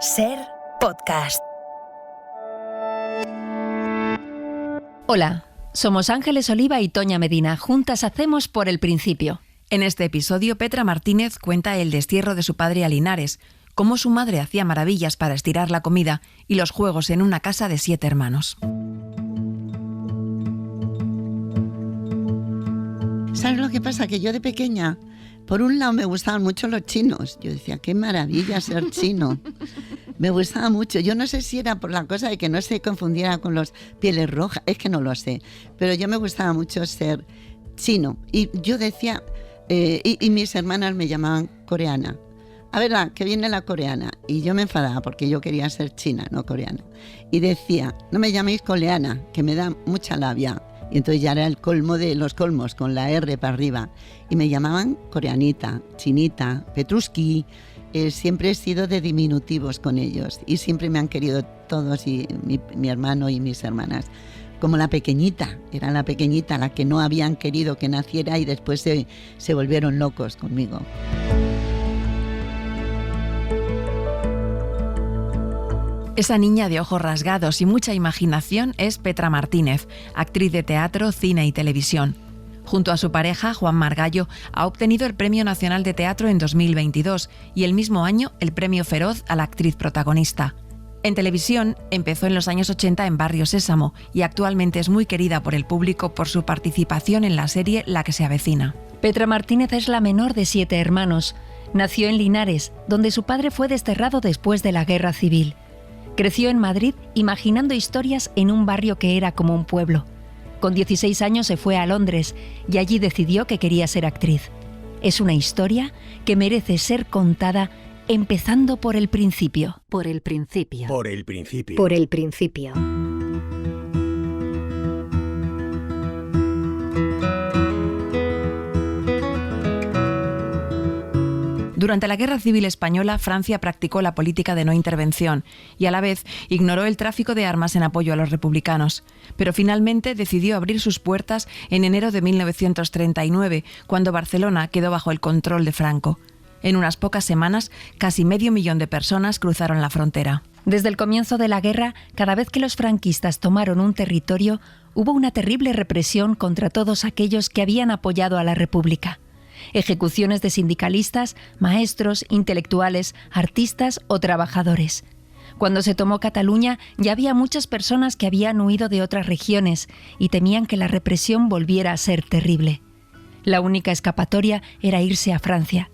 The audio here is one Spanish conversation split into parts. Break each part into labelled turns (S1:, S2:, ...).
S1: Ser podcast.
S2: Hola, somos Ángeles Oliva y Toña Medina. Juntas hacemos Por el Principio.
S3: En este episodio, Petra Martínez cuenta el destierro de su padre a Linares, cómo su madre hacía maravillas para estirar la comida y los juegos en una casa de 7 hermanos.
S4: ¿Sabes lo que pasa? Que yo de pequeña, por un lado me gustaban mucho los chinos. Yo decía, qué maravilla ser chino. Me gustaba mucho. Yo no sé si era por la cosa de que no se confundiera con los pieles rojas, es que no lo sé. Pero yo me gustaba mucho ser chino. Y yo decía, y mis hermanas me llamaban coreana. A ver, que viene la coreana. Y yo me enfadaba porque yo quería ser china, no coreana. Y decía, no me llaméis coreana, que me da mucha labia. Y entonces ya era el colmo de los colmos, con la R para arriba. Y me llamaban coreanita, chinita, Petruski. Siempre he sido de diminutivos con ellos. Y siempre me han querido todos, y mi hermano y mis hermanas. Como la pequeñita, era la pequeñita la que no habían querido que naciera y después se volvieron locos conmigo.
S3: Esa niña de ojos rasgados y mucha imaginación es Petra Martínez, actriz de teatro, cine y televisión. Junto a su pareja, Juan Margallo, ha obtenido el Premio Nacional de Teatro en 2022 y el mismo año el Premio Feroz a la actriz protagonista. En televisión empezó en los años 80 en Barrio Sésamo y actualmente es muy querida por el público por su participación en la serie La que se avecina.
S2: Petra Martínez es la menor de 7 hermanos. Nació en Linares, donde su padre fue desterrado después de la Guerra Civil. Creció en Madrid imaginando historias en un barrio que era como un pueblo. Con 16 años se fue a Londres y allí decidió que quería ser actriz. Es una historia que merece ser contada empezando por el principio.
S1: Por el principio.
S5: Por el principio.
S1: Por el principio.
S3: Durante la Guerra Civil Española, Francia practicó la política de no intervención y a la vez ignoró el tráfico de armas en apoyo a los republicanos. Pero finalmente decidió abrir sus puertas en enero de 1939, cuando Barcelona quedó bajo el control de Franco. En unas pocas semanas, casi 500.000 de personas cruzaron la frontera.
S2: Desde el comienzo de la guerra, cada vez que los franquistas tomaron un territorio, hubo una terrible represión contra todos aquellos que habían apoyado a la República. Ejecuciones de sindicalistas, maestros, intelectuales, artistas o trabajadores. Cuando se tomó Cataluña, ya había muchas personas que habían huido de otras regiones y temían que la represión volviera a ser terrible. La única escapatoria era irse a Francia.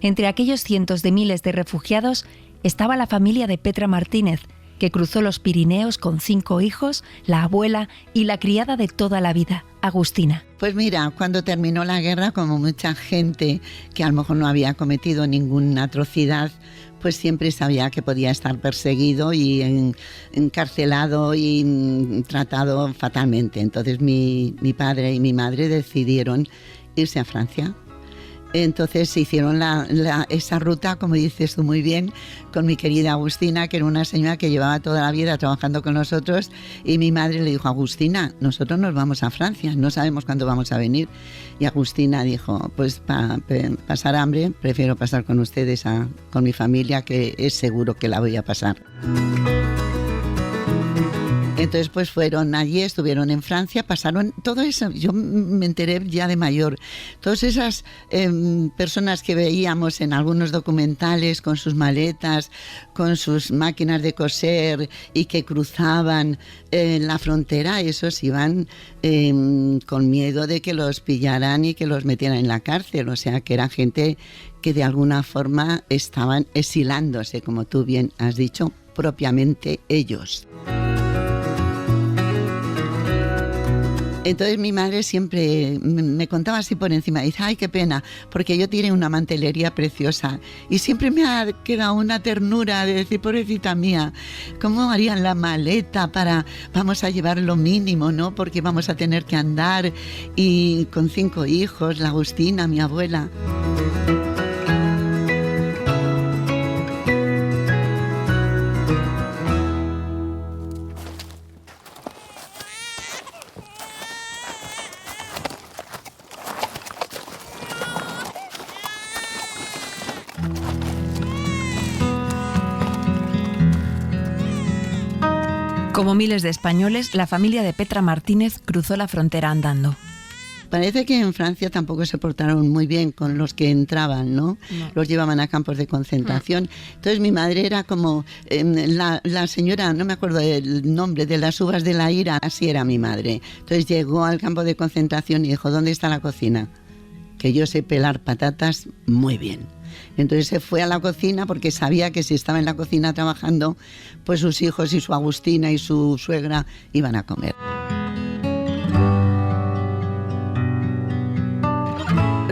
S2: Entre aquellos cientos de miles de refugiados estaba la familia de Petra Martínez, que cruzó los Pirineos con 5 hijos, la abuela y la criada de toda la vida, Agustina.
S4: Pues mira, cuando terminó la guerra, como mucha gente que a lo mejor no había cometido ninguna atrocidad, pues siempre sabía que podía estar perseguido y encarcelado y tratado fatalmente. Entonces mi padre y mi madre decidieron irse a Francia. Entonces se hicieron esa ruta, como dices tú muy bien, con mi querida Agustina, que era una señora que llevaba toda la vida trabajando con nosotros, y mi madre le dijo, Agustina, nosotros nos vamos a Francia, no sabemos cuándo vamos a venir. Y Agustina dijo, pues para pasar hambre, prefiero pasar con ustedes con mi familia, que es seguro que la voy a pasar. Entonces pues fueron allí, estuvieron en Francia, pasaron todo eso, yo me enteré ya de mayor, todas esas personas que veíamos en algunos documentales con sus maletas, con sus máquinas de coser y que cruzaban la frontera, esos iban con miedo de que los pillaran y que los metieran en la cárcel, o sea que era gente que de alguna forma estaban exilándose, como tú bien has dicho, propiamente ellos. Entonces mi madre siempre me contaba así por encima, dice, ay, qué pena, porque yo tiré una mantelería preciosa y siempre me ha quedado una ternura de decir, pobrecita mía, ¿cómo harían la maleta vamos a llevar lo mínimo, ¿no? Porque vamos a tener que andar y con 5 hijos, la Agustina, mi abuela.
S3: Como miles de españoles, la familia de Petra Martínez cruzó la frontera andando.
S4: Parece que en Francia tampoco se portaron muy bien con los que entraban, ¿no? Los llevaban a campos de concentración. Entonces mi madre era como la señora, no me acuerdo el nombre, de las uvas de la ira, así era mi madre. Entonces llegó al campo de concentración y dijo, ¿dónde está la cocina? Que yo sé pelar patatas muy bien. Entonces se fue a la cocina porque sabía que si estaba en la cocina trabajando, pues sus hijos y su Agustina y su suegra iban a comer.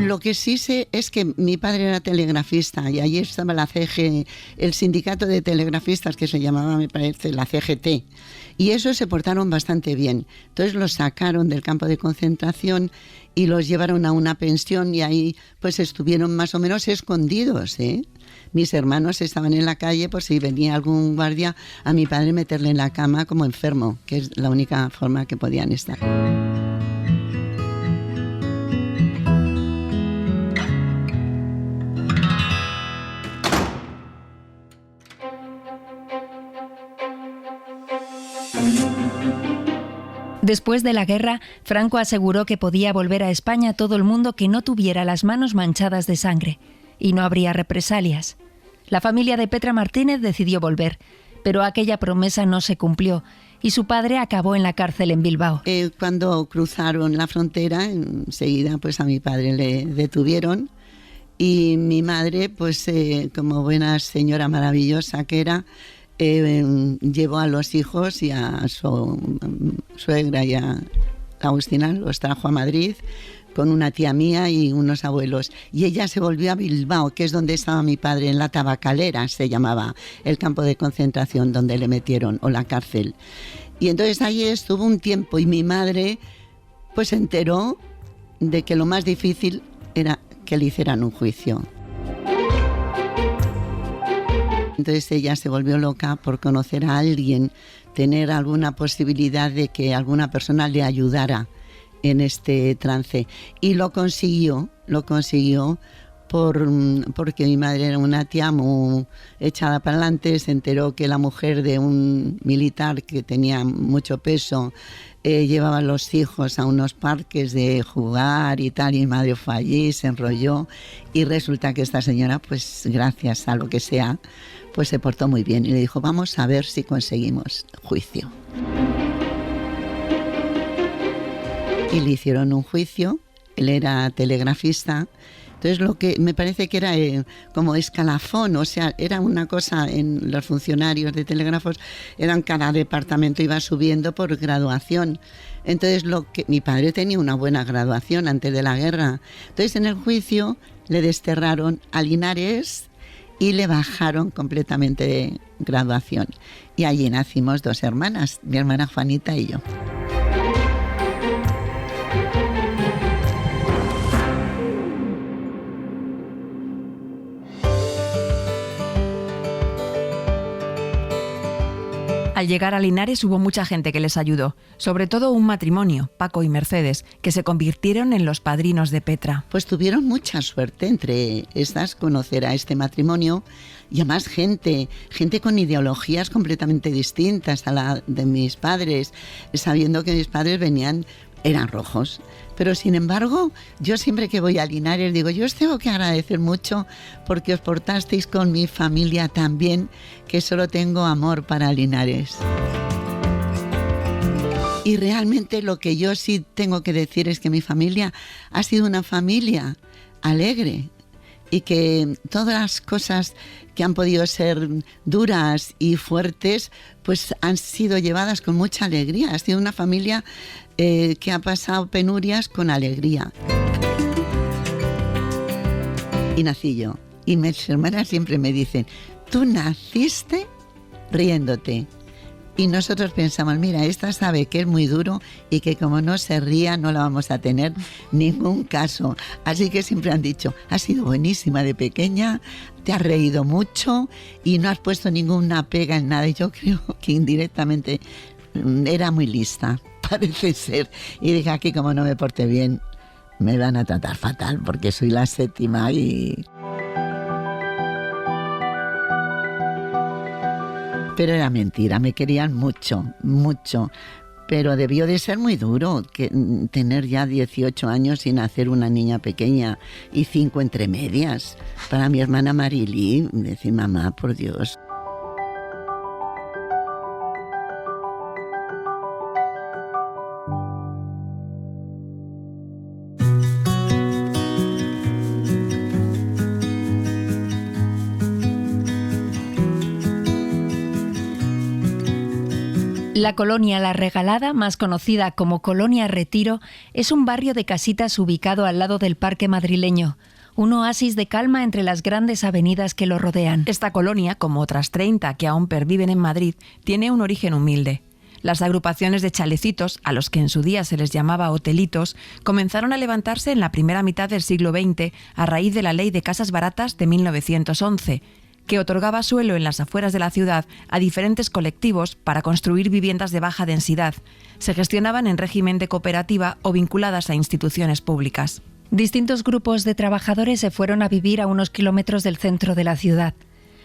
S4: Lo que sí sé es que mi padre era telegrafista y allí estaba la CG, el sindicato de telegrafistas que se llamaba, me parece, la CGT. Y esos se portaron bastante bien. Entonces los sacaron del campo de concentración y los llevaron a una pensión y ahí pues estuvieron más o menos escondidos, ¿eh? Mis hermanos estaban en la calle por si venía algún guardia a mi padre meterle en la cama como enfermo, que es la única forma que podían estar.
S2: Después de la guerra, Franco aseguró que podía volver a España todo el mundo que no tuviera las manos manchadas de sangre, y no habría represalias. La familia de Petra Martínez decidió volver, pero aquella promesa no se cumplió, y su padre acabó en la cárcel en Bilbao.
S4: Cuando cruzaron la frontera, enseguida pues a mi padre le detuvieron, y mi madre, pues como buena señora maravillosa que era, llevó a los hijos y a su suegra y a Agustina, los trajo a Madrid con una tía mía y unos abuelos. Y ella se volvió a Bilbao, que es donde estaba mi padre, en la Tabacalera se llamaba, el campo de concentración donde le metieron, o la cárcel. Y entonces allí estuvo un tiempo y mi madre pues se enteró de que lo más difícil era que le hicieran un juicio. Entonces ella se volvió loca por conocer a alguien, tener alguna posibilidad de que alguna persona le ayudara en este trance. Y lo consiguió porque mi madre era una tía muy echada para adelante. Se enteró que la mujer de un militar que tenía mucho peso llevaba a los hijos a unos parques de jugar y tal, y mi madre fue allí, se enrolló y resulta que esta señora, pues gracias a lo que sea, pues se portó muy bien y le dijo, vamos a ver si conseguimos juicio. Y le hicieron un juicio, él era telegrafista. Entonces lo que me parece que era como escalafón, o sea, era una cosa en los funcionarios de telégrafos, cada departamento iba subiendo por graduación. Entonces mi padre tenía una buena graduación antes de la guerra. Entonces en el juicio le desterraron a Linares y le bajaron completamente de graduación. Y allí nacimos 2 hermanas, mi hermana Juanita y yo.
S3: Al llegar a Linares hubo mucha gente que les ayudó, sobre todo un matrimonio, Paco y Mercedes, que se convirtieron en los padrinos de Petra.
S4: Pues tuvieron mucha suerte entre estas conocer a este matrimonio y además gente con ideologías completamente distintas a la de mis padres, sabiendo que mis padres eran rojos. Pero sin embargo, yo siempre que voy a Linares digo, yo os tengo que agradecer mucho porque os portasteis con mi familia tan bien que solo tengo amor para Linares. Y realmente lo que yo sí tengo que decir es que mi familia ha sido una familia alegre y que todas las cosas que han podido ser duras y fuertes pues han sido llevadas con mucha alegría. Ha sido una familia que ha pasado penurias con alegría. Y nací yo. Y mis hermanas siempre me dicen, tú naciste riéndote. Y nosotros pensamos, mira, esta sabe que es muy duro y que como no se ría no la vamos a tener ningún caso. Así que siempre han dicho, has sido buenísima de pequeña, te has reído mucho y no has puesto ninguna pega en nada. Y yo creo que indirectamente era muy lista, parece ser. Y dije, aquí como no me porte bien, me van a tratar fatal porque soy la 7ª y... Pero era mentira, me querían mucho, mucho. Pero debió de ser muy duro tener ya 18 años sin hacer una niña pequeña y 5 entre medias. Para mi hermana Marily, decir, mamá, por Dios.
S2: La colonia La Regalada, más conocida como Colonia Retiro, es un barrio de casitas ubicado al lado del Parque Madrileño, un oasis de calma entre las grandes avenidas que lo rodean.
S3: Esta colonia, como otras 30 que aún perviven en Madrid, tiene un origen humilde. Las agrupaciones de chalecitos, a los que en su día se les llamaba hotelitos, comenzaron a levantarse en la primera mitad del siglo XX a raíz de la Ley de Casas Baratas de 1911, que otorgaba suelo en las afueras de la ciudad a diferentes colectivos para construir viviendas de baja densidad. Se gestionaban en régimen de cooperativa o vinculadas a instituciones públicas.
S2: Distintos grupos de trabajadores se fueron a vivir a unos kilómetros del centro de la ciudad.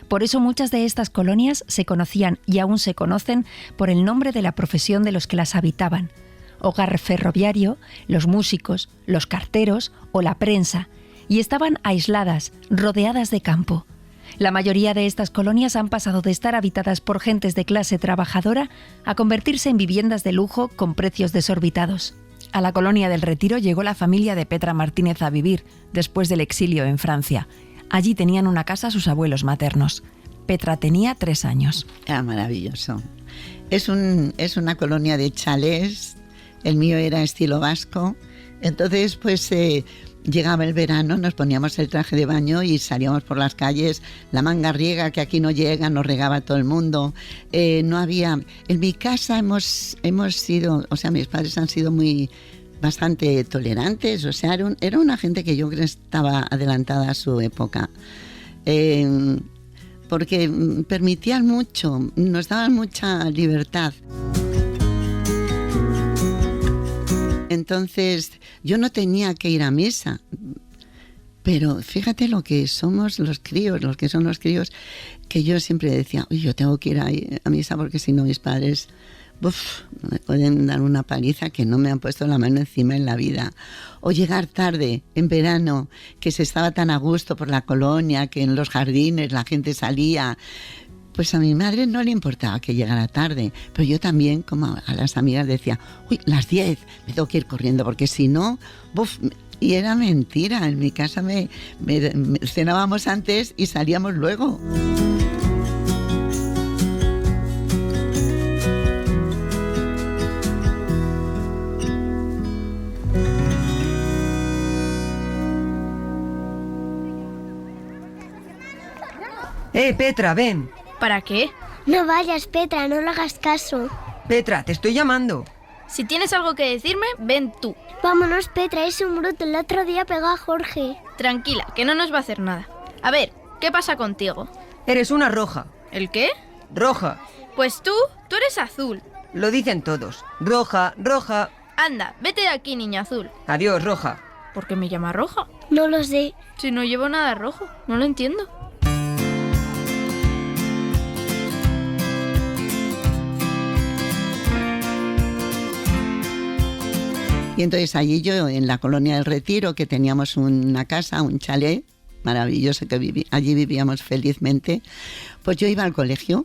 S2: Por eso muchas de estas colonias se conocían y aún se conocen por el nombre de la profesión de los que las habitaban: hogar ferroviario, los músicos, los carteros o la prensa, y estaban aisladas, rodeadas de campo. La mayoría de estas colonias han pasado de estar habitadas por gentes de clase trabajadora a convertirse en viviendas de lujo con precios desorbitados.
S3: A la colonia del Retiro llegó la familia de Petra Martínez a vivir después del exilio en Francia. Allí tenían una casa sus abuelos maternos. Petra tenía 3 años.
S4: Era maravilloso. Es una colonia de chalés. El mío era estilo vasco. Entonces, pues llegaba el verano, nos poníamos el traje de baño y salíamos por las calles. La manga riega, que aquí no llega, nos regaba todo el mundo. No había... En mi casa hemos sido... O sea, mis padres han sido bastante tolerantes. O sea, era una gente que yo creo que estaba adelantada a su época. Porque permitían mucho, nos daban mucha libertad. Entonces, yo no tenía que ir a misa, pero fíjate lo que somos los críos, que yo siempre decía, uy, yo tengo que ir a misa porque si no mis padres me pueden dar una paliza, que no me han puesto la mano encima en la vida. O llegar tarde, en verano, que se estaba tan a gusto por la colonia, que en los jardines la gente salía. Pues a mi madre no le importaba que llegara tarde, pero yo también, como a las amigas, decía, uy, las 10, me tengo que ir corriendo, porque si no, y era mentira. En mi casa cenábamos antes y salíamos luego.
S5: Petra, ven.
S6: ¿Para qué?
S7: No vayas, Petra, no le hagas caso.
S5: Petra, te estoy llamando.
S6: Si tienes algo que decirme, ven tú.
S7: Vámonos, Petra, es un bruto. El otro día pegó a Jorge.
S6: Tranquila, que no nos va a hacer nada. A ver, ¿qué pasa contigo?
S5: Eres una roja.
S6: ¿El qué?
S5: Roja.
S6: Pues tú eres azul.
S5: Lo dicen todos. Roja, roja.
S6: Anda, vete de aquí, niña azul.
S5: Adiós, roja.
S6: ¿Por qué me llama roja?
S7: No lo sé.
S6: Si no llevo nada rojo, no lo entiendo.
S4: Y entonces allí yo, en la colonia del Retiro, que teníamos una casa, un chalet maravilloso, que allí vivíamos felizmente, pues yo iba al colegio.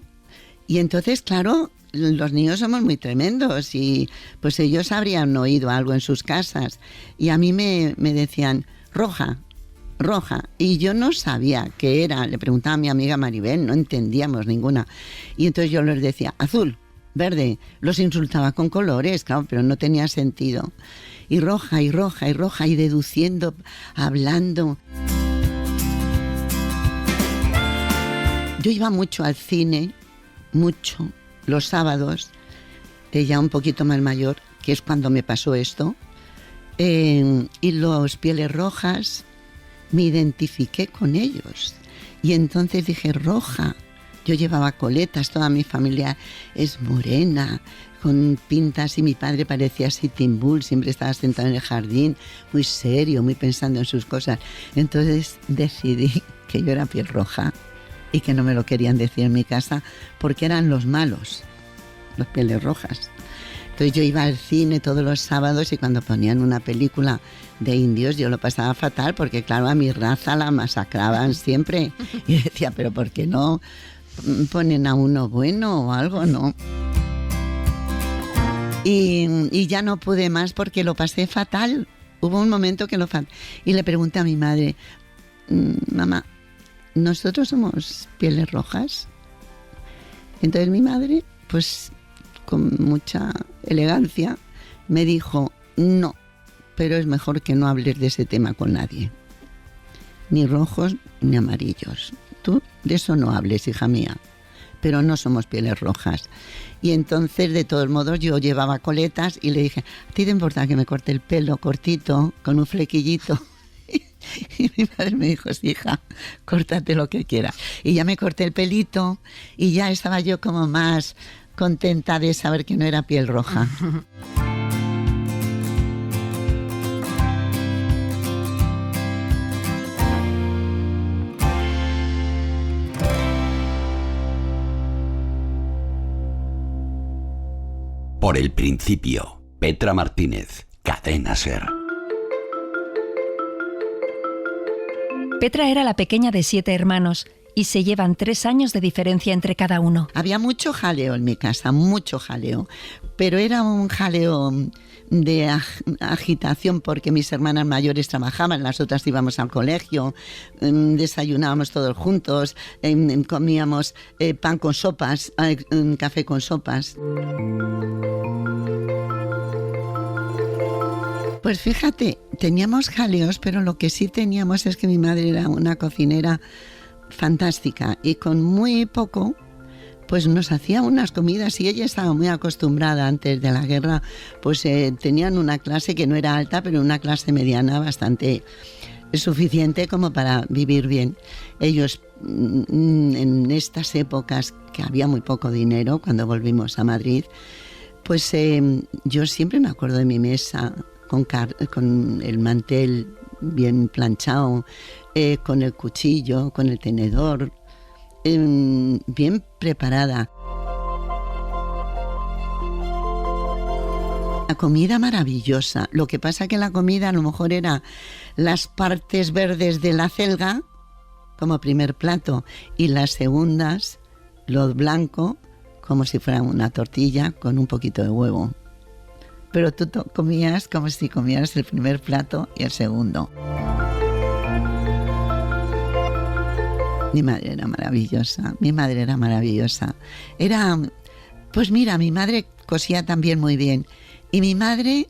S4: Y entonces, claro, los niños somos muy tremendos y pues ellos habrían oído algo en sus casas. Y a mí me decían, roja, roja. Y yo no sabía qué era. Le preguntaba a mi amiga Maribel, no entendíamos ninguna. Y entonces yo les decía, azul, verde. Los insultaba con colores, claro, pero no tenía sentido. Y roja, y roja, y roja, y deduciendo, hablando. Yo iba mucho al cine, mucho, los sábados, ya un poquito más mayor, que es cuando me pasó esto, y los Pieles Rojas, me identifiqué con ellos. Y entonces dije, roja. Yo llevaba coletas, toda mi familia es morena, con pintas, y mi padre parecía Sitting Bull, siempre estaba sentado en el jardín, muy serio, muy pensando en sus cosas. Entonces decidí que yo era piel roja. y que no me lo querían decir en mi casa porque eran los malos, los pieles rojas. Entonces yo iba al cine todos los sábados y cuando ponían una película de indios yo lo pasaba fatal porque claro, a mi raza la masacraban siempre y decía, pero ¿por qué no ponen a uno bueno o algo? No. Y ya no pude más porque lo pasé fatal. Hubo un momento que y le pregunté a mi madre, mamá, ¿nosotros somos pieles rojas? Entonces mi madre, pues con mucha elegancia, me dijo, no, pero es mejor que no hables de ese tema con nadie. Ni rojos ni amarillos. Tú de eso no hables, hija mía. Pero no somos pieles rojas. Y entonces, de todos modos, yo llevaba coletas y le dije, ¿a ti te importa que me corte el pelo cortito, con un flequillito? Y mi madre me dijo, sí, hija, córtate lo que quieras. Y ya me corté el pelito y ya estaba yo como más contenta de saber que no era piel roja.
S8: Por el principio, Petra Martínez, Cadena SER.
S2: Petra era la pequeña de 7 hermanos y se llevan 3 años de diferencia entre cada uno.
S4: Había mucho jaleo en mi casa, mucho jaleo, pero era un jaleo de agitación porque mis hermanas mayores trabajaban, las otras íbamos al colegio, desayunábamos todos juntos, comíamos pan con sopas, café con sopas. Pues fíjate, teníamos jaleos, pero lo que sí teníamos es que mi madre era una cocinera fantástica y con muy poco pues nos hacía unas comidas y ella estaba muy acostumbrada antes de la guerra, pues tenían una clase que no era alta, pero una clase mediana bastante suficiente como para vivir bien. Ellos en estas épocas que había muy poco dinero, cuando volvimos a Madrid, pues yo siempre me acuerdo de mi mesa con el mantel bien planchado, con el cuchillo, con el tenedor, bien preparada. La comida maravillosa. Lo que pasa que la comida a lo mejor era las partes verdes de la acelga como primer plato y las segundas, lo blanco, como si fuera una tortilla con un poquito de huevo. Pero tú comías como si comieras el primer plato y el segundo. Mi madre era maravillosa, pues mira, mi madre cosía también muy bien. Y mi madre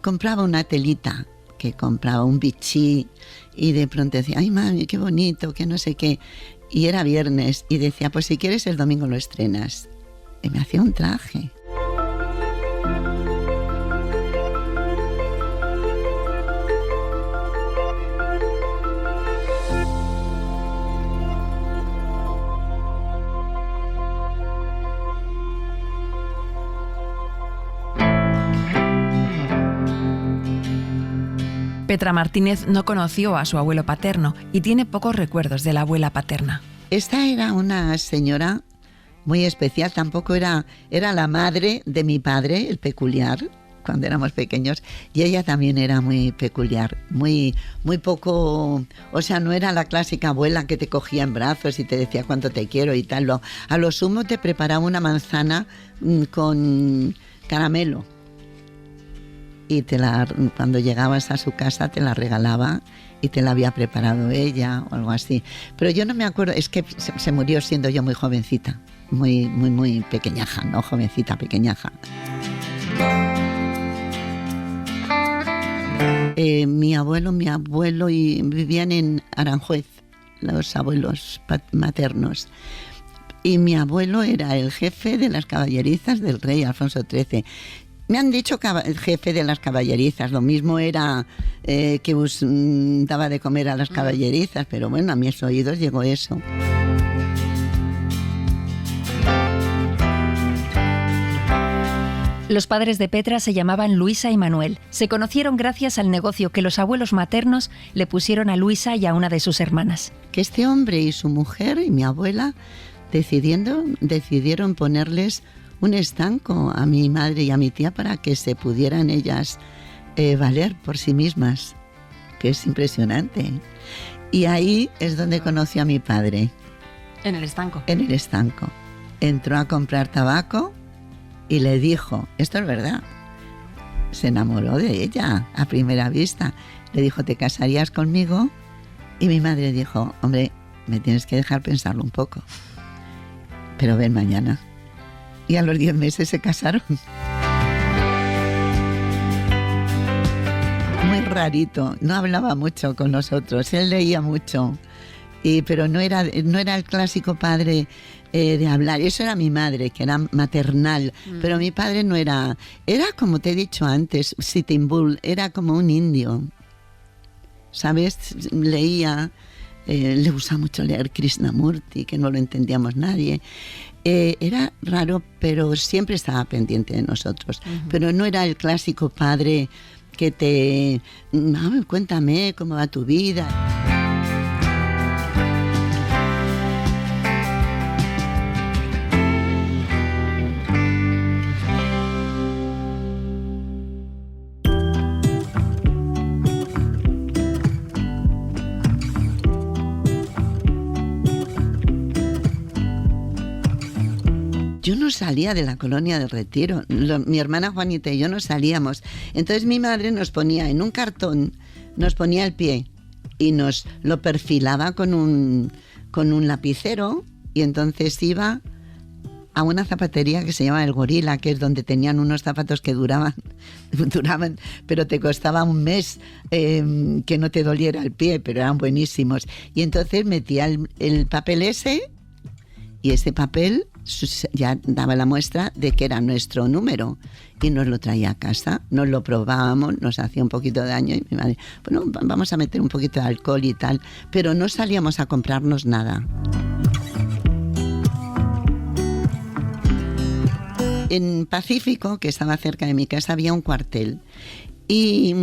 S4: compraba una telita, que compraba un bichí, y de pronto decía, ay mami, qué bonito, que no sé qué. Y era viernes, y decía, pues si quieres el domingo lo estrenas. Y me hacía un traje.
S3: Petra Martínez no conoció a su abuelo paterno y tiene pocos recuerdos de la abuela paterna.
S4: Esta era una señora muy especial, tampoco era la madre de mi padre, el peculiar, cuando éramos pequeños, y ella también era muy peculiar, muy poco, o sea, no era la clásica abuela que te cogía en brazos y te decía cuánto te quiero y tal. A lo sumo te preparaba una manzana con caramelo. Y cuando llegabas a su casa te la regalaba y te la había preparado ella o algo así. Pero yo no me acuerdo, es que se murió siendo yo muy jovencita, muy pequeñaja, ¿no? Jovencita, pequeñaja. Mi abuelo y vivían en Aranjuez, los abuelos maternos. Y mi abuelo era el jefe de las caballerizas del rey Alfonso XIII. Me han dicho jefe de las caballerizas, lo mismo era que daba de comer a las caballerizas, pero bueno, a mis oídos llegó eso.
S2: Los padres de Petra se llamaban Luisa y Manuel. Se conocieron gracias al negocio que los abuelos maternos le pusieron a Luisa y a una de sus hermanas.
S4: Que este hombre y su mujer y mi abuela decidieron ponerles un estanco a mi madre y a mi tía para que se pudieran ellas valer por sí mismas, que es impresionante. Y ahí es donde conocí a mi padre.
S3: En el estanco.
S4: En el estanco. Entró a comprar tabaco y le dijo, esto es verdad, se enamoró de ella a primera vista. Le dijo, ¿te casarías conmigo? Y mi madre dijo, hombre, me tienes que dejar pensarlo un poco, pero ven mañana. Y a los 10 meses se casaron. Muy rarito, no hablaba mucho con nosotros, él leía mucho, pero no era el clásico padre de hablar. Eso era mi madre, que era maternal, pero mi padre no era como te he dicho antes, Sitting Bull, era como un indio, ¿sabes? Leía, le gustaba mucho leer Krishnamurti, que no lo entendíamos nadie. Era raro, pero siempre estaba pendiente de nosotros. Pero no era el clásico padre que cuéntame cómo va tu vida. Yo no salía de la colonia del Retiro. Mi hermana Juanita y yo no salíamos. Entonces mi madre nos ponía en un cartón, nos ponía el pie y nos lo perfilaba con un lapicero, y entonces iba a una zapatería que se llama El Gorila, que es donde tenían unos zapatos que duraban, pero te costaba un mes que no te doliera el pie, pero eran buenísimos. Y entonces metía el papel ese, y ese papel ya daba la muestra de que era nuestro número, y nos lo traía a casa, nos lo probábamos, nos hacía un poquito de daño y mi madre, bueno, vamos a meter un poquito de alcohol y tal, pero no salíamos a comprarnos nada. En Pacífico, que estaba cerca de mi casa, había un cuartel, y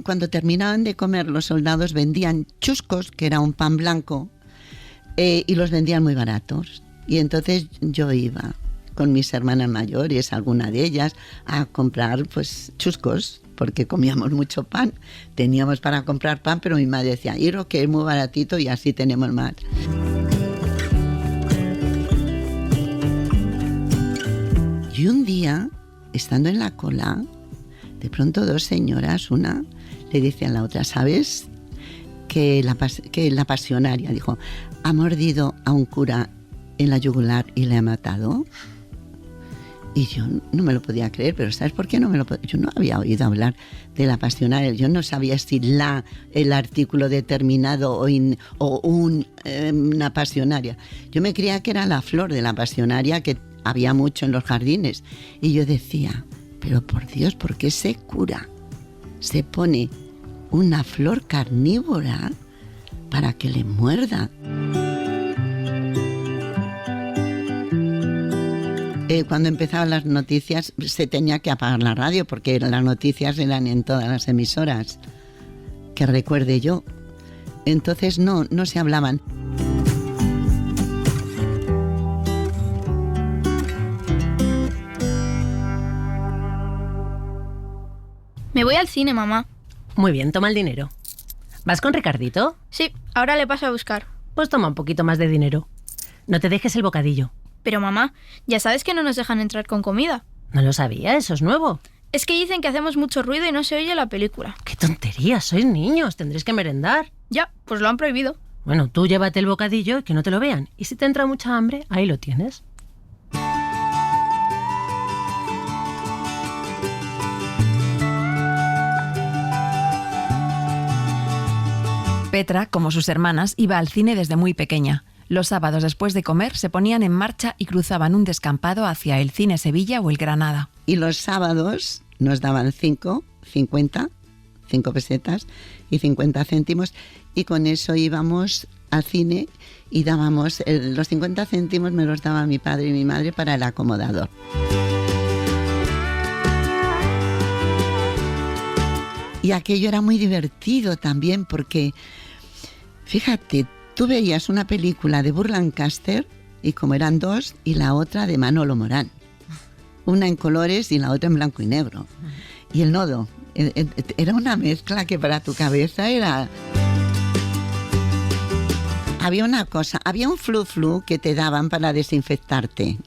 S4: cuando terminaban de comer los soldados vendían chuscos, que era un pan blanco, y los vendían muy baratos. Y entonces yo iba con mis hermanas mayores, alguna de ellas, a comprar pues chuscos, porque comíamos mucho pan. Teníamos para comprar pan, pero mi madre decía, Iro, que es muy baratito y así tenemos más. Y un día, estando en la cola, de pronto dos señoras, una le dice a la otra, ¿sabes? Que la pasionaria, dijo, ha mordido a un cura en la yugular y le ha matado. Y yo no me lo podía creer, pero ¿sabes por qué no me lo podía? Yo no había oído hablar de la pasionaria, yo no sabía si el artículo determinado o una pasionaria. Yo me creía que era la flor de la pasionaria, que había mucho en los jardines. Y yo decía, pero por Dios, ¿por qué ese cura se pone una flor carnívora para que le muerda? Cuando empezaban las noticias se tenía que apagar la radio, porque las noticias eran en todas las emisoras, que recuerde yo. Entonces no se hablaban.
S6: Me voy al cine, mamá.
S9: Muy bien, toma el dinero. ¿Vas con Ricardito?
S6: Sí, ahora le paso a buscar.
S9: Pues toma un poquito más de dinero. No te dejes el bocadillo.
S6: Pero mamá, ya sabes que no nos dejan entrar con comida.
S9: No lo sabía, eso es nuevo.
S6: Es que dicen que hacemos mucho ruido y no se oye la película.
S9: ¡Qué tontería! Sois niños, tendréis que merendar.
S6: Ya, pues lo han prohibido.
S9: Bueno, tú llévate el bocadillo y que no te lo vean. Y si te entra mucha hambre, ahí lo tienes.
S3: Petra, como sus hermanas, iba al cine desde muy pequeña. Los sábados después de comer se ponían en marcha y cruzaban un descampado hacia el Cine Sevilla o el Granada.
S4: Y los sábados nos daban 5 pesetas y 50 céntimos, y con eso íbamos al cine y dábamos, los 50 céntimos me los daba mi padre y mi madre para el acomodador. Y aquello era muy divertido también porque, fíjate, tú veías una película de Burt Lancaster y como eran dos, y la otra de Manolo Morán. Una en colores y la otra en blanco y negro. Y el nodo. Era una mezcla que para tu cabeza era... Había una cosa, había un flu-flu que te daban para desinfectarte.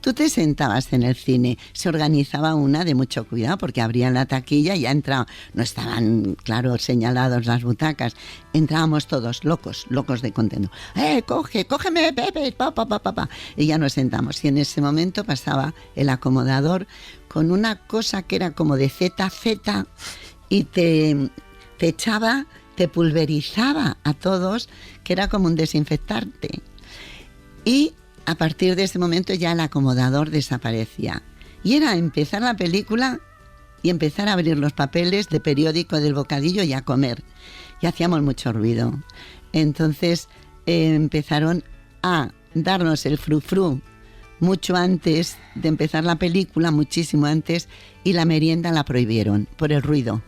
S4: Tú te sentabas en el cine, se organizaba una de mucho cuidado porque abrían la taquilla y ya entraba, no estaban, claro, señalados las butacas, entrábamos todos locos de contento. Cógeme, Pepe, pa. Y ya nos sentamos y en ese momento pasaba el acomodador con una cosa que era como de ZZ y te echaba, te pulverizaba a todos, que era como un desinfectante. Y a partir de ese momento ya el acomodador desaparecía. Y era empezar la película y empezar a abrir los papeles de periódico del bocadillo y a comer. Y hacíamos mucho ruido. Entonces empezaron a darnos el frufru mucho antes de empezar la película, muchísimo antes, y la merienda la prohibieron por el ruido.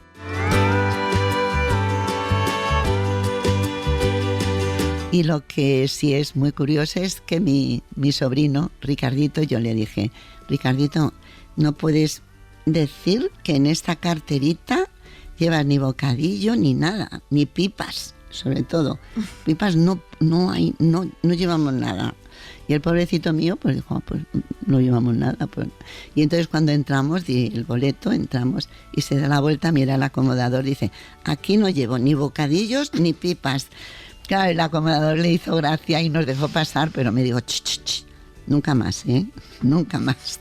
S4: Y lo que sí es muy curioso es que mi sobrino, Ricardito, yo le dije, Ricardito, no puedes decir que en esta carterita llevas ni bocadillo ni nada, ni pipas, sobre todo. Pipas no llevamos nada. Y el pobrecito mío, pues dijo, pues no llevamos nada. Pues. Y entonces cuando entramos, di el boleto, entramos y se da la vuelta, mira el acomodador, dice, aquí no llevo ni bocadillos ni pipas. Claro, el acomodador le hizo gracia y nos dejó pasar, pero me dijo, ch, nunca más, nunca más.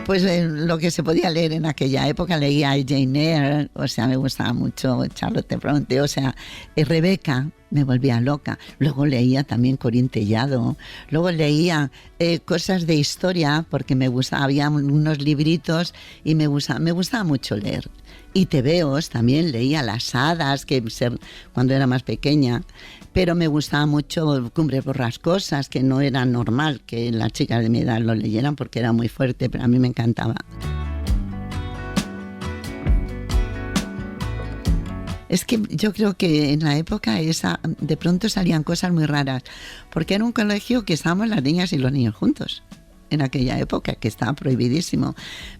S4: Pues lo que se podía leer en aquella época, leía Jane Eyre, o sea, me gustaba mucho Charlotte Bronte, o sea, Rebeca, me volvía loca. Luego leía también Corín Tellado, luego leía cosas de historia, porque me gustaba, había unos libritos y me gustaba mucho leer. Y tebeos también, leía Las Hadas, cuando era más pequeña, pero me gustaba mucho Cumbres Borrascosas, que no era normal que las chicas de mi edad lo leyeran porque era muy fuerte, pero a mí me encantaba. Es que yo creo que en la época esa de pronto salían cosas muy raras, porque era un colegio que estábamos las niñas y los niños juntos. En aquella época, que estaba prohibidísimo.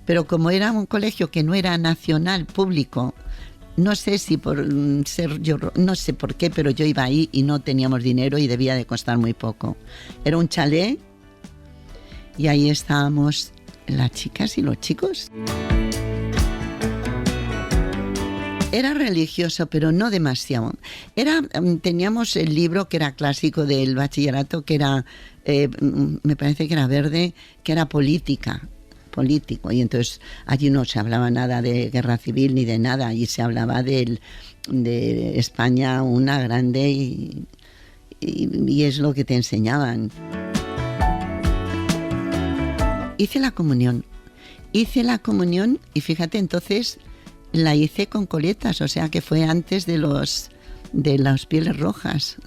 S4: Pero como era un colegio que no era nacional, público, no sé si por ser yo, no sé por qué, pero yo iba ahí y no teníamos dinero y debía de costar muy poco. Era un chalet y ahí estábamos las chicas y los chicos. Era religioso, pero no demasiado. Teníamos el libro que era clásico del bachillerato, que era, me parece que era verde, que era político. Y entonces allí no se hablaba nada de guerra civil ni de nada. Allí se hablaba de España una grande y es lo que te enseñaban. Hice la comunión y fíjate, entonces la hice con coletas, o sea que fue antes de las pieles rojas,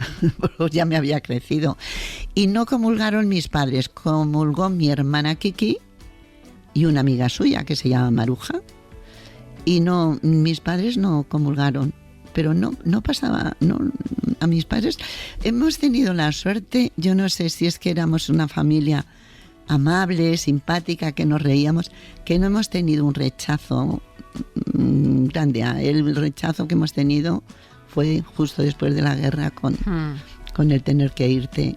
S4: ya me había crecido. Y no comulgaron mis padres, comulgó mi hermana Kiki y una amiga suya que se llama Maruja. Y no, mis padres no comulgaron, pero no pasaba, no, a mis padres hemos tenido la suerte, yo no sé si es que éramos una familia amable, simpática, que nos reíamos, que no hemos tenido un rechazo grande. El rechazo que hemos tenido fue justo después de la guerra con el tener que irte.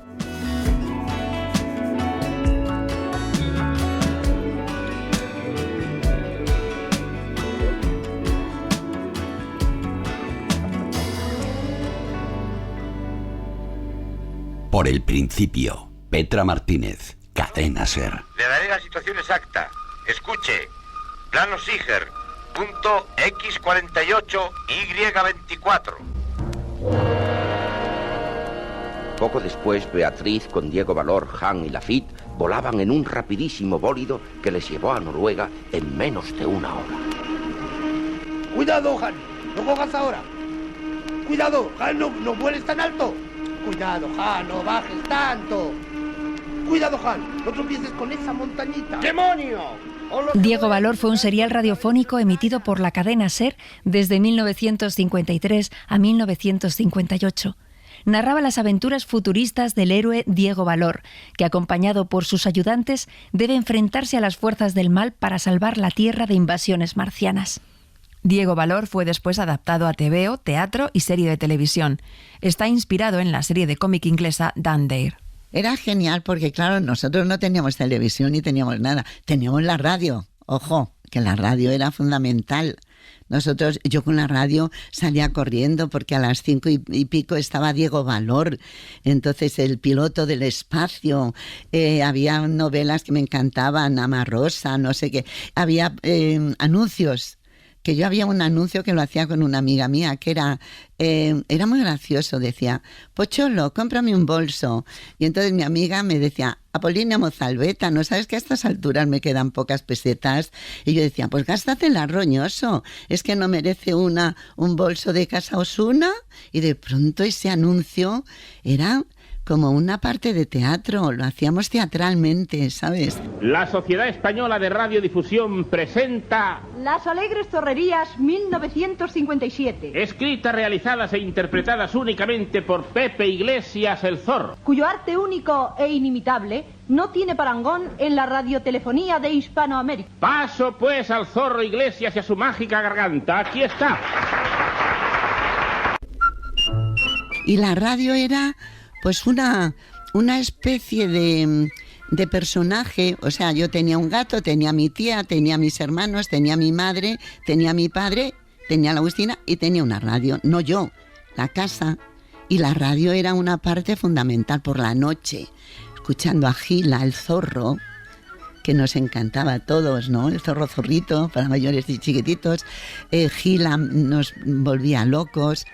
S8: Por el principio, Petra Martínez, Cadena SER.
S10: Le daré la situación exacta. Escuche. Plano Siger, punto X48, Y24.
S11: Poco después, Beatriz, con Diego Valor, Han y Lafitte volaban en un rapidísimo bólido que les llevó a Noruega en menos de una hora.
S12: Cuidado, Han, no cojas ahora. Cuidado, Han, no vueles tan alto. Cuidado, Han, no bajes tanto. Cuidado, Han, no tropieces con esa montañita. ¡Demonio!
S2: Diego Valor fue un serial radiofónico emitido por la cadena SER desde 1953 a 1958. Narraba las aventuras futuristas del héroe Diego Valor, que acompañado por sus ayudantes debe enfrentarse a las fuerzas del mal para salvar la Tierra de invasiones marcianas.
S3: Diego Valor fue después adaptado a TVO, teatro y serie de televisión. Está inspirado en la serie de cómic inglesa Dan Dare.
S4: Era genial porque, claro, nosotros no teníamos televisión ni teníamos nada. Teníamos la radio. Ojo, que la radio era fundamental. Yo con la radio salía corriendo porque a las 5 y pico estaba Diego Valor. Entonces, el piloto del espacio. Había novelas que me encantaban, Ama Rosa, no sé qué. Había anuncios. Que yo había un anuncio que lo hacía con una amiga mía, que era muy gracioso, decía, Pocholo, cómprame un bolso. Y entonces mi amiga me decía, Apolínea Mozalbeta, ¿no sabes que a estas alturas me quedan pocas pesetas? Y yo decía, pues gástatela, roñoso, es que no merece un bolso de Casa Osuna. Y de pronto ese anuncio era como una parte de teatro, lo hacíamos teatralmente, ¿sabes?
S13: La Sociedad Española de Radiodifusión presenta
S14: Las Alegres Zorrerías 1957.
S13: Escritas, realizadas e interpretadas únicamente por Pepe Iglesias el Zorro,
S14: cuyo arte único e inimitable no tiene parangón en la radiotelefonía de Hispanoamérica.
S13: Paso pues al Zorro Iglesias y a su mágica garganta. Aquí está.
S4: Y la radio era pues una especie de personaje. O sea, yo tenía un gato, tenía a mi tía, tenía a mis hermanos, tenía a mi madre, tenía a mi padre, tenía a la Agustina y tenía una radio. No yo, la casa. Y la radio era una parte fundamental por la noche, escuchando a Gila, el zorro, que nos encantaba a todos, ¿no? El zorro zorrito, para mayores y chiquititos. Gila nos volvía locos.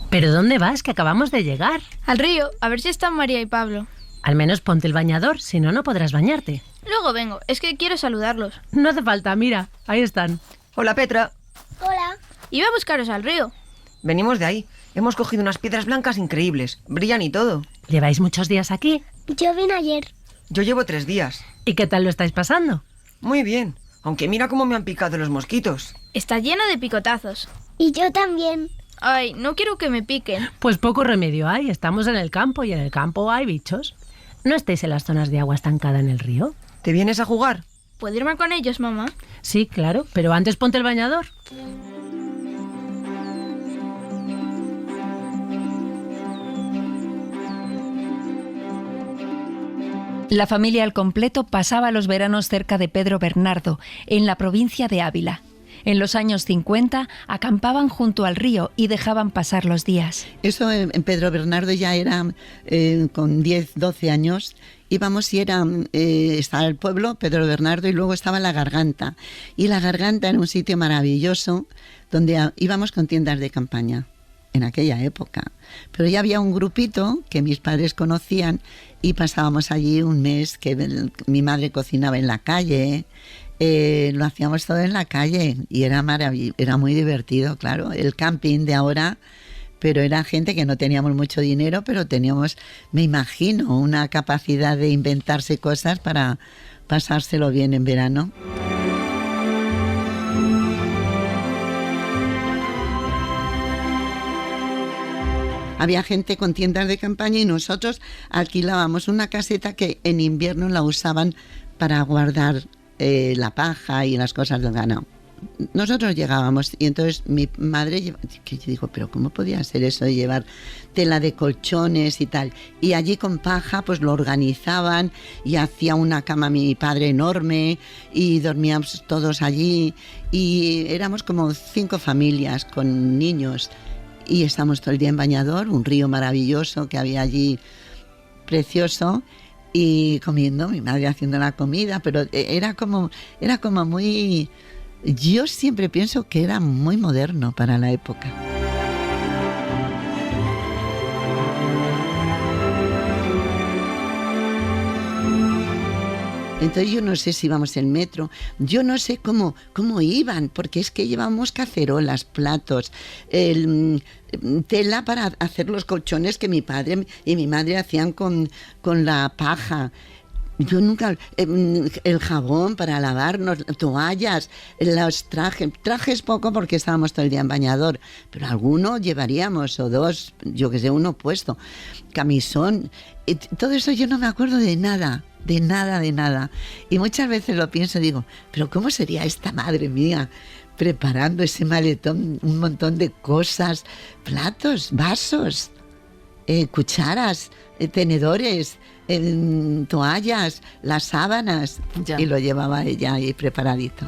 S9: ¿Pero dónde vas? Que acabamos de llegar.
S6: Al río, a ver si están María y Pablo.
S9: Al menos ponte el bañador, si no, no podrás bañarte.
S6: Luego vengo, es que quiero saludarlos.
S9: No hace falta, mira, ahí están.
S5: Hola, Petra.
S7: Hola.
S6: Iba a buscaros al río.
S5: Venimos de ahí. Hemos cogido unas piedras blancas increíbles. Brillan y todo.
S9: ¿Lleváis muchos días aquí?
S7: Yo vine ayer.
S5: Yo llevo 3 días.
S9: ¿Y qué tal lo estáis pasando?
S5: Muy bien, aunque mira cómo me han picado los mosquitos.
S6: Está lleno de picotazos.
S7: Y yo también.
S6: Ay, no quiero que me piquen.
S9: Pues poco remedio hay, estamos en el campo y en el campo hay bichos. ¿No estáis en las zonas de agua estancada en el río?
S5: ¿Te vienes a jugar?
S6: ¿Puedo irme con ellos, mamá?
S9: Sí, claro, pero antes ponte el bañador.
S2: La familia al completo pasaba los veranos cerca de Pedro Bernardo, en la provincia de Ávila. En los años 50 acampaban junto al río y dejaban pasar los días.
S4: Eso en Pedro Bernardo ya era con 10, 12 años. Íbamos y estaba el pueblo, Pedro Bernardo, y luego estaba La Garganta. Y La Garganta era un sitio maravilloso donde íbamos con tiendas de campaña en aquella época. Pero ya había un grupito que mis padres conocían y pasábamos allí un mes, que mi madre cocinaba en la calle. Lo hacíamos todo en la calle y era muy divertido, claro. El camping de ahora, pero era gente que no teníamos mucho dinero, pero teníamos, me imagino, una capacidad de inventarse cosas para pasárselo bien en verano. Había gente con tiendas de campaña y nosotros alquilábamos una caseta que en invierno la usaban para guardar la paja y las cosas del ganado. Nosotros llegábamos y entonces mi madre, que yo digo, pero ¿cómo podía ser eso de llevar tela de colchones y tal? Y allí con paja pues lo organizaban y hacía una cama mi padre enorme y dormíamos todos allí y éramos como 5 familias con niños y estábamos todo el día en bañador, un río maravilloso que había allí precioso. Y comiendo, mi madre haciendo la comida, pero era como muy... Yo siempre pienso que era muy moderno para la época. Entonces yo no sé si íbamos en metro, yo no sé cómo iban, porque es que llevábamos cacerolas, platos, tela para hacer los colchones que mi padre y mi madre hacían con la paja. Yo nunca, el jabón para lavarnos, toallas, los trajes poco porque estábamos todo el día en bañador, pero alguno llevaríamos o dos, yo que sé, uno puesto, camisón, todo eso yo no me acuerdo de nada. Y muchas veces lo pienso, digo, pero ¿cómo sería esta madre mía preparando ese maletón, un montón de cosas, platos, vasos, cucharas, tenedores, toallas, las sábanas, y lo llevaba ella ahí preparadito.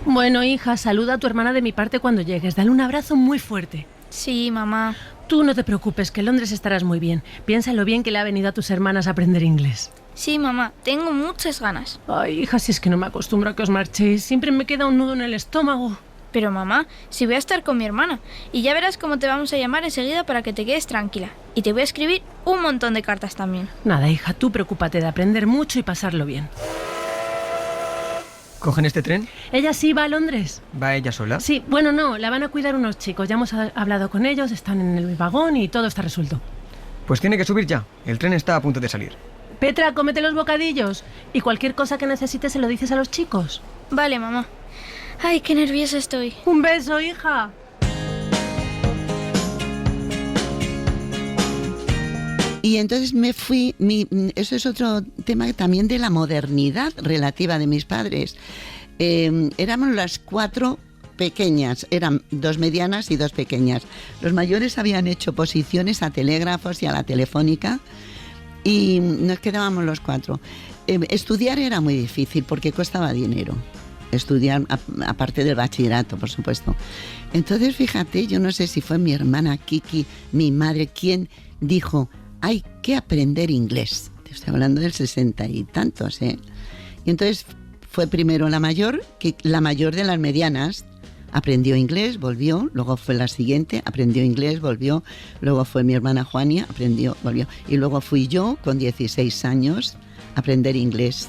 S9: Bueno, hija, saluda a tu hermana de mi parte cuando llegues. Dale un abrazo muy fuerte.
S6: Sí, mamá.
S9: Tú no te preocupes, que en Londres estarás muy bien. Piensa en lo bien que le ha venido a tus hermanas a aprender inglés.
S6: Sí, mamá, tengo muchas ganas.
S9: Ay, hija, si es que no me acostumbro a que os marchéis. Siempre me queda un nudo en el estómago.
S6: Pero mamá, si voy a estar con mi hermana. Y ya verás cómo te vamos a llamar enseguida para que te quedes tranquila. Y te voy a escribir un montón de cartas también.
S9: Nada, hija, tú preocúpate de aprender mucho y pasarlo bien.
S5: ¿Cogen este tren?
S9: ¿Ella sí va a Londres?
S5: ¿Va ella sola?
S9: Sí, bueno, no, la van a cuidar unos chicos. Ya hemos hablado con ellos, están en el vagón y todo está resuelto.
S5: Pues tiene que subir ya. El tren está a punto de salir.
S9: Petra, cómete los bocadillos. Y cualquier cosa que necesites se lo dices a los chicos.
S6: Vale, mamá. Ay, qué nerviosa estoy.
S9: Un beso, hija.
S4: Y entonces me fui, eso es otro tema también de la modernidad relativa de mis padres. Éramos las 4 pequeñas, eran 2 medianas y 2 pequeñas. Los mayores habían hecho oposiciones a telégrafos y a la telefónica y nos quedábamos los 4. Estudiar era muy difícil porque costaba dinero. Estudiar, aparte del bachillerato, por supuesto. Entonces, fíjate, yo no sé si fue mi hermana Kiki, mi madre, quien dijo: hay que aprender inglés. Te estoy hablando del 60 y tantos, ¿eh? Y entonces fue primero la mayor, que la mayor de las medianas aprendió inglés, volvió, luego fue la siguiente, aprendió inglés, volvió, luego fue mi hermana Juania, aprendió, volvió, y luego fui yo, con 16 años, a aprender inglés.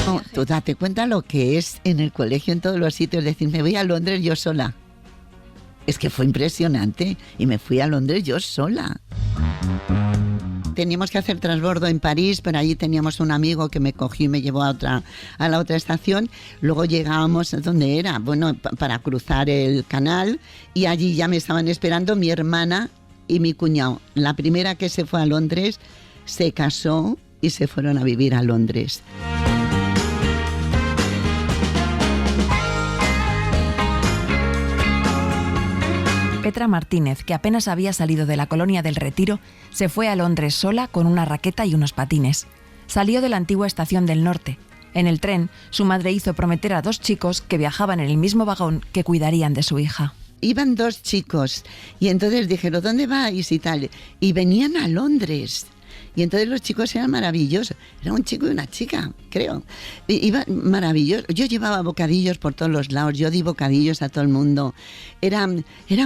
S4: No, tú date cuenta lo que es en el colegio, en todos los sitios, decir, me voy a Londres yo sola. Es que fue impresionante y me fui a Londres yo sola. Teníamos que hacer transbordo en París, pero allí teníamos un amigo que me cogió y me llevó a la otra estación. Luego llegábamos a donde era, bueno, para cruzar el canal, y allí ya me estaban esperando mi hermana y mi cuñado. La primera que se fue a Londres se casó y se fueron a vivir a Londres.
S3: Petra Martínez, que apenas había salido de la colonia del Retiro, se fue a Londres sola con una raqueta y unos patines. Salió de la antigua estación del Norte. En el tren, su madre hizo prometer a 2 chicos que viajaban en el mismo vagón que cuidarían de su hija.
S4: Iban 2 chicos y entonces dijeron, ¿dónde vais? Y tal. Y venían a Londres. Y entonces los chicos eran maravillosos. Era un chico y una chica, creo. Iba maravilloso. Yo llevaba bocadillos por todos los lados. Yo di bocadillos a todo el mundo. Era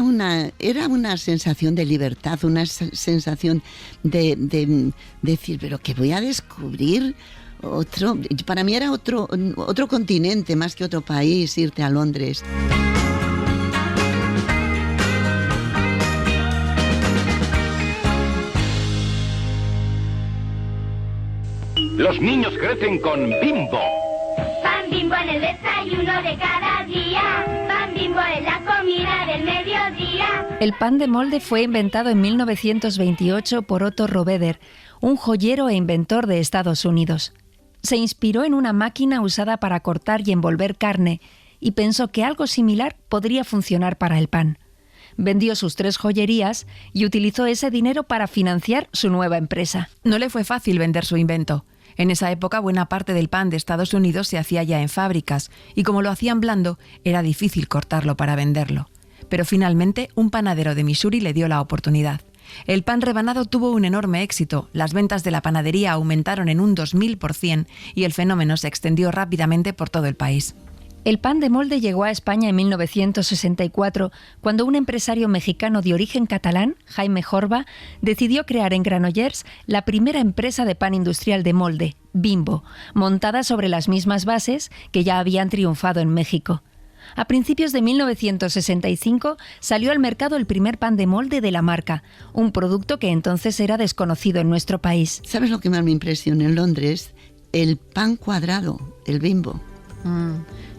S4: una sensación de libertad, una sensación de decir, pero que voy a descubrir otro. Para mí era otro continente más que otro país, irte a Londres.
S10: Los niños crecen con Bimbo.
S15: Pan Bimbo en el desayuno de cada día. Pan Bimbo en la comida del mediodía.
S2: El pan de molde fue inventado en 1928 por Otto Robeder, un joyero e inventor de Estados Unidos. Se inspiró en una máquina usada para cortar y envolver carne y pensó que algo similar podría funcionar para el pan. Vendió sus 3 joyerías y utilizó ese dinero para financiar su nueva empresa.
S3: No le fue fácil vender su invento. En esa época, buena parte del pan de Estados Unidos se hacía ya en fábricas, y como lo hacían blando, era difícil cortarlo para venderlo. Pero finalmente, un panadero de Missouri le dio la oportunidad. El pan rebanado tuvo un enorme éxito, las ventas de la panadería aumentaron en un 2000% y el fenómeno se extendió rápidamente por todo el país.
S2: El pan de molde llegó a España en 1964, cuando un empresario mexicano de origen catalán, Jaime Jorba, decidió crear en Granollers la primera empresa de pan industrial de molde, Bimbo, montada sobre las mismas bases que ya habían triunfado en México. A principios de 1965 salió al mercado el primer pan de molde de la marca, un producto que entonces era desconocido en nuestro país.
S4: ¿Sabes lo que más me impresionó en Londres? El pan cuadrado, el Bimbo.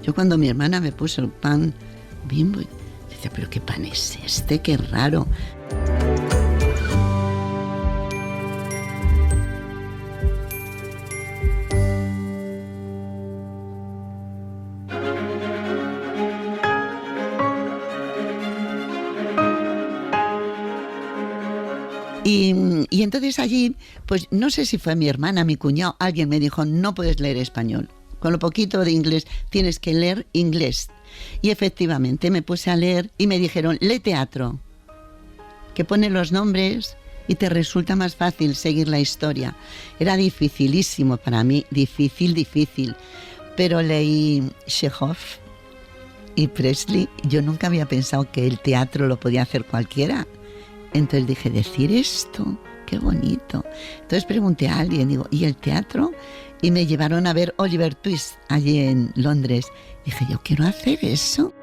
S4: Yo cuando mi hermana me puso el pan Bimbo, decía, pero ¿qué pan es este? ¡Qué raro! Y entonces allí, pues no sé si fue mi hermana, mi cuñado, alguien me dijo, no puedes leer español. Con lo poquito de inglés tienes que leer inglés. Y efectivamente me puse a leer y me dijeron, lee teatro, que pone los nombres y te resulta más fácil seguir la historia. Era dificilísimo para mí, difícil. Pero leí Chekhov y Presley. Yo nunca había pensado que el teatro lo podía hacer cualquiera. Entonces dije, decir esto, qué bonito. Entonces pregunté a alguien, digo, ¿y el teatro? Y me llevaron a ver Oliver Twist allí en Londres. Dije, yo quiero hacer eso.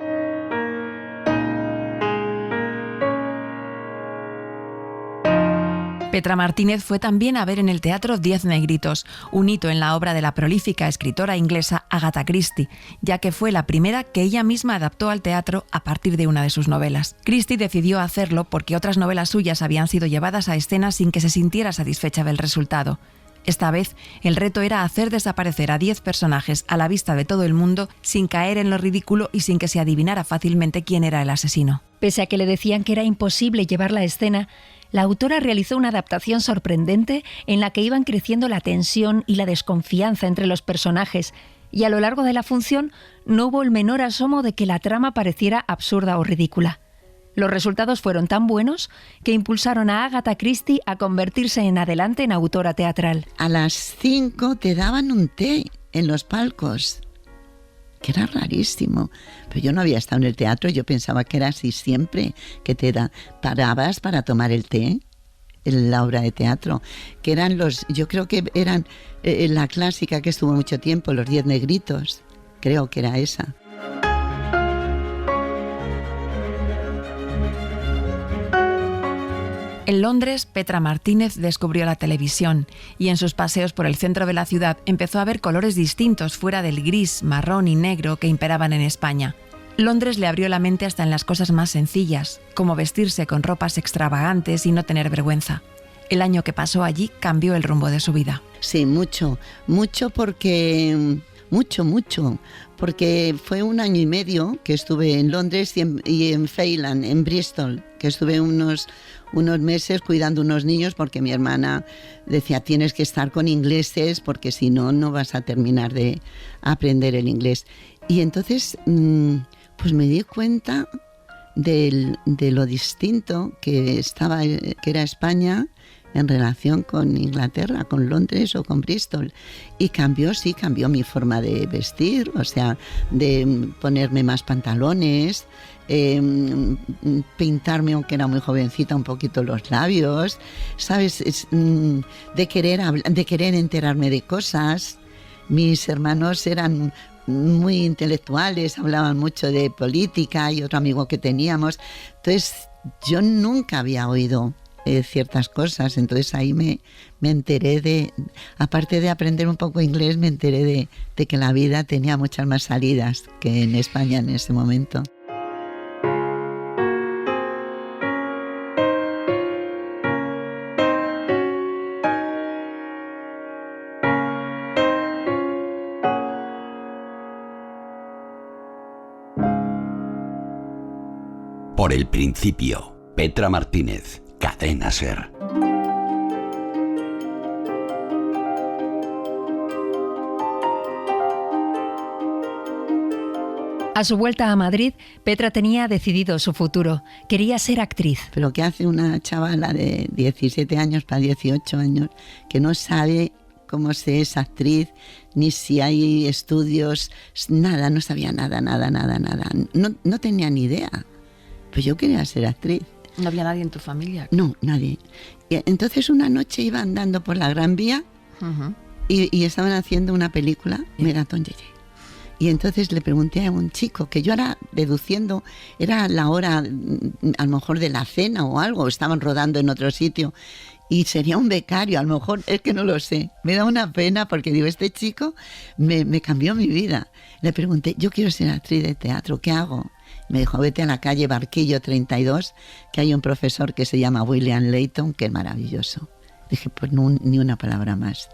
S3: Petra Martínez fue también a ver en el teatro 10 negritos, un hito en la obra de la prolífica escritora inglesa Agatha Christie, ya que fue la primera que ella misma adaptó al teatro a partir de una de sus novelas. Christie decidió hacerlo porque otras novelas suyas habían sido llevadas a escena sin que se sintiera satisfecha del resultado. Esta vez, el reto era hacer desaparecer a 10 personajes a la vista de todo el mundo sin caer en lo ridículo y sin que se adivinara fácilmente quién era el asesino.
S2: Pese a que le decían que era imposible llevarla a escena, la autora realizó una adaptación sorprendente en la que iban creciendo la tensión y la desconfianza entre los personajes, y a lo largo de la función no hubo el menor asomo de que la trama pareciera absurda o ridícula. Los resultados fueron tan buenos que impulsaron a Agatha Christie a convertirse en adelante en autora teatral.
S4: A las 5 te daban un té en los palcos, que era rarísimo. Pero yo no había estado en el teatro, yo pensaba que era así siempre, que parabas para tomar el té en la obra de teatro, que eran yo creo que eran la clásica que estuvo mucho tiempo, los 10 negritos, creo que era esa.
S3: En Londres, Petra Martínez descubrió la televisión y en sus paseos por el centro de la ciudad empezó a ver colores distintos fuera del gris, marrón y negro que imperaban en España. Londres le abrió la mente hasta en las cosas más sencillas, como vestirse con ropas extravagantes y no tener vergüenza. El año que pasó allí cambió el rumbo de su vida.
S4: Sí, mucho porque fue 1 año y medio que estuve en Londres y en Feyland, en Bristol, que estuve unos meses cuidando unos niños porque mi hermana decía, tienes que estar con ingleses porque si no, no vas a terminar de aprender el inglés. Y entonces, pues me di cuenta de lo distinto que era España en relación con Inglaterra, con Londres o con Bristol. Y cambió mi forma de vestir, o sea, de ponerme más pantalones, pintarme, aunque era muy jovencita, un poquito los labios, ¿sabes? De querer enterarme de cosas. Mis hermanos eran muy intelectuales, hablaban mucho de política y otro amigo que teníamos. Entonces, yo nunca había oído ciertas cosas, entonces ahí me enteré aparte de aprender un poco inglés, me enteré de que la vida tenía muchas más salidas que en España en ese momento.
S8: Por el principio, Petra Martínez, Cadena SER.
S2: A su vuelta a Madrid, Petra tenía decidido su futuro. Quería ser actriz.
S4: Pero ¿qué hace una chavala de 17 años para 18 años que no sabe cómo se es actriz, ni si hay estudios, nada, no sabía nada. No tenía ni idea. Pues yo quería ser actriz.
S3: ¿No había nadie en tu familia?
S4: No, nadie. Y entonces una noche iba andando por la Gran Vía y estaban haciendo una película, Megatón Yeye. Y entonces le pregunté a un chico, que yo era deduciendo, era la hora a lo mejor de la cena o algo, estaban rodando en otro sitio, y sería un becario, a lo mejor, es que no lo sé. Me da una pena porque digo, este chico me cambió mi vida. Le pregunté, yo quiero ser actriz de teatro, ¿qué hago? Me dijo, vete a la calle Barquillo 32, que hay un profesor que se llama William Layton, que es maravilloso. Dije, pues no, ni una palabra más.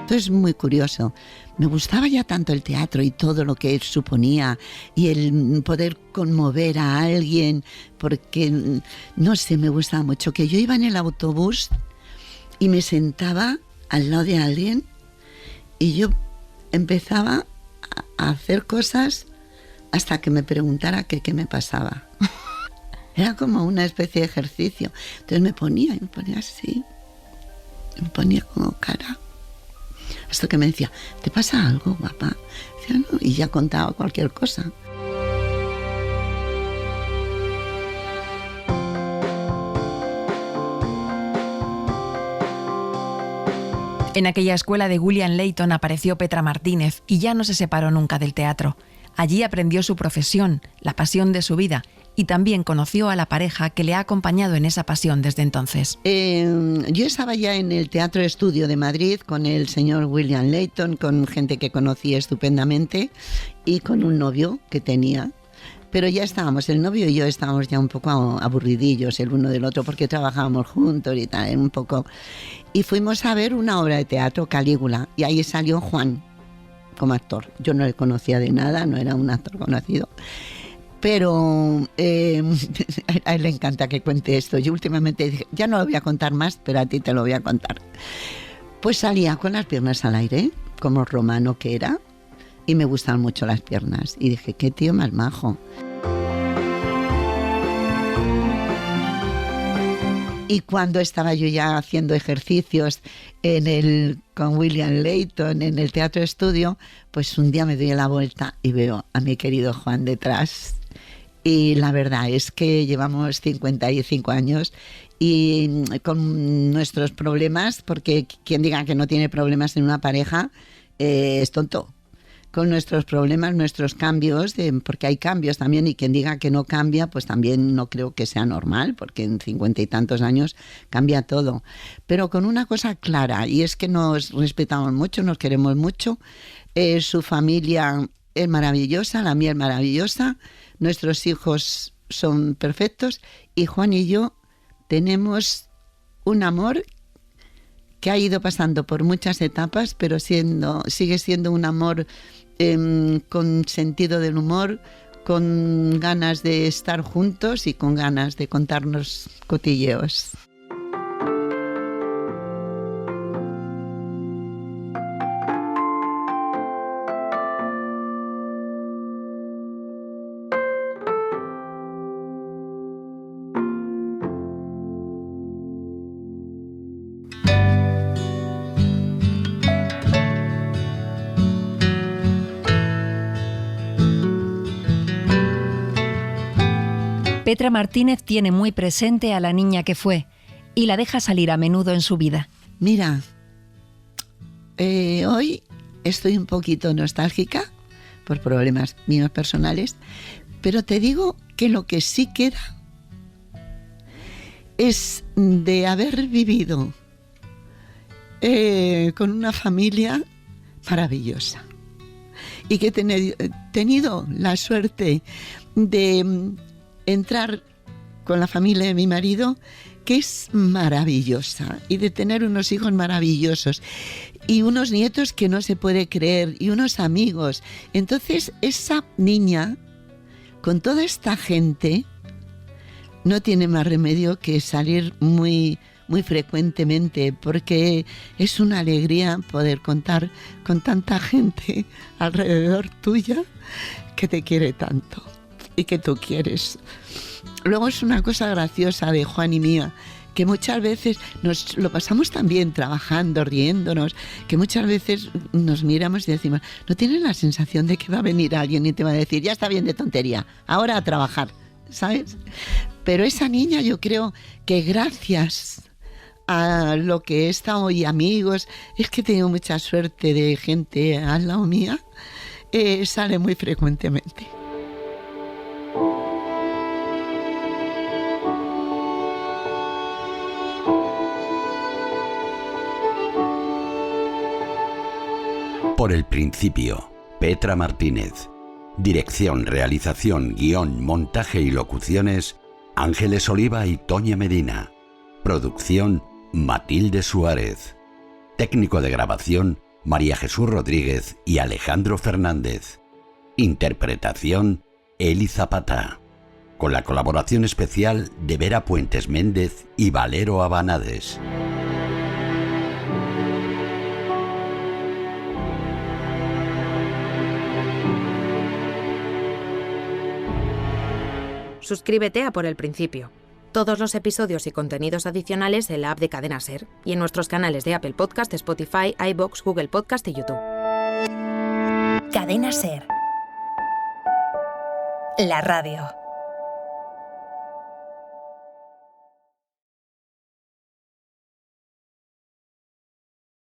S4: Entonces, muy curioso. Me gustaba ya tanto el teatro y todo lo que suponía y el poder conmover a alguien, porque, no sé, me gustaba mucho. Que yo iba en el autobús y me sentaba al lado de alguien y yo empezaba a hacer cosas hasta que me preguntara qué me pasaba. Era como una especie de ejercicio. Entonces me ponía así, me ponía como cara. Hasta que me decía, ¿te pasa algo, guapa? Decía, no, y ya contaba cualquier cosa.
S3: En aquella escuela de William Layton apareció Petra Martínez y ya no se separó nunca del teatro. Allí aprendió su profesión, la pasión de su vida, y también conoció a la pareja que le ha acompañado en esa pasión desde entonces.
S4: Yo estaba ya en el Teatro Estudio de Madrid con el señor William Layton, con gente que conocí estupendamente y con un novio que tenía. Pero ya estábamos, el novio y yo estábamos ya un poco aburridillos el uno del otro porque trabajábamos juntos y tal, un poco. Y fuimos a ver una obra de teatro, Calígula, y ahí salió Juan como actor. Yo no le conocía de nada, no era un actor conocido. Pero a él le encanta que cuente esto. Yo últimamente dije, ya no lo voy a contar más, pero a ti te lo voy a contar. Pues salía con las piernas al aire, como romano que era, y me gustaban mucho las piernas. Y dije, qué tío más majo. Y cuando estaba yo ya haciendo ejercicios con William Layton en el Teatro Estudio, pues un día me doy la vuelta y veo a mi querido Juan detrás. Y la verdad es que llevamos 55 años y con nuestros problemas, porque quien diga que no tiene problemas en una pareja es tonto. Con nuestros problemas, nuestros cambios, porque hay cambios también, y quien diga que no cambia, pues también no creo que sea normal, porque en 50 y tantos años cambia todo. Pero con una cosa clara, y es que nos respetamos mucho, nos queremos mucho, su familia es maravillosa, la mía es maravillosa, nuestros hijos son perfectos, y Juan y yo tenemos un amor que ha ido pasando por muchas etapas, pero sigue siendo un amor con sentido del humor, con ganas de estar juntos y con ganas de contarnos cotilleos.
S2: Petra Martínez tiene muy presente a la niña que fue y la deja salir a menudo en su vida.
S4: Mira, hoy estoy un poquito nostálgica por problemas míos personales, pero te digo que lo que sí queda es de haber vivido con una familia maravillosa y que he tenido la suerte de entrar con la familia de mi marido, que es maravillosa, y de tener unos hijos maravillosos y unos nietos que no se puede creer y unos amigos. Entonces esa niña con toda esta gente no tiene más remedio que salir muy, muy frecuentemente, porque es una alegría poder contar con tanta gente alrededor tuya que te quiere tanto y que tú quieres. Luego es una cosa graciosa de Juan y mía, que muchas veces nos lo pasamos tan bien trabajando, riéndonos, que muchas veces nos miramos y decimos, ¿no tienes la sensación de que va a venir alguien y te va a decir, ya está bien de tontería, ahora a trabajar? ¿Sabes? Pero esa niña, yo creo que gracias a lo que he estado y amigos, es que he tenido mucha suerte de gente al lado mía, sale muy frecuentemente.
S8: Por el principio, Petra Martínez. Dirección, realización, guión, montaje y locuciones, Ángeles Oliva y Toña Medina. Producción, Matilde Suárez. Técnico de grabación, María Jesús Rodríguez y Alejandro Fernández. Interpretación, Eli Zapata. Con la colaboración especial de Vera Puentes Méndez y Valero Abanades.
S1: Suscríbete a Por el Principio. Todos los episodios y contenidos adicionales en la app de Cadena SER y en nuestros canales de Apple Podcast, Spotify, iVoox, Google Podcast y YouTube. Cadena SER. La radio.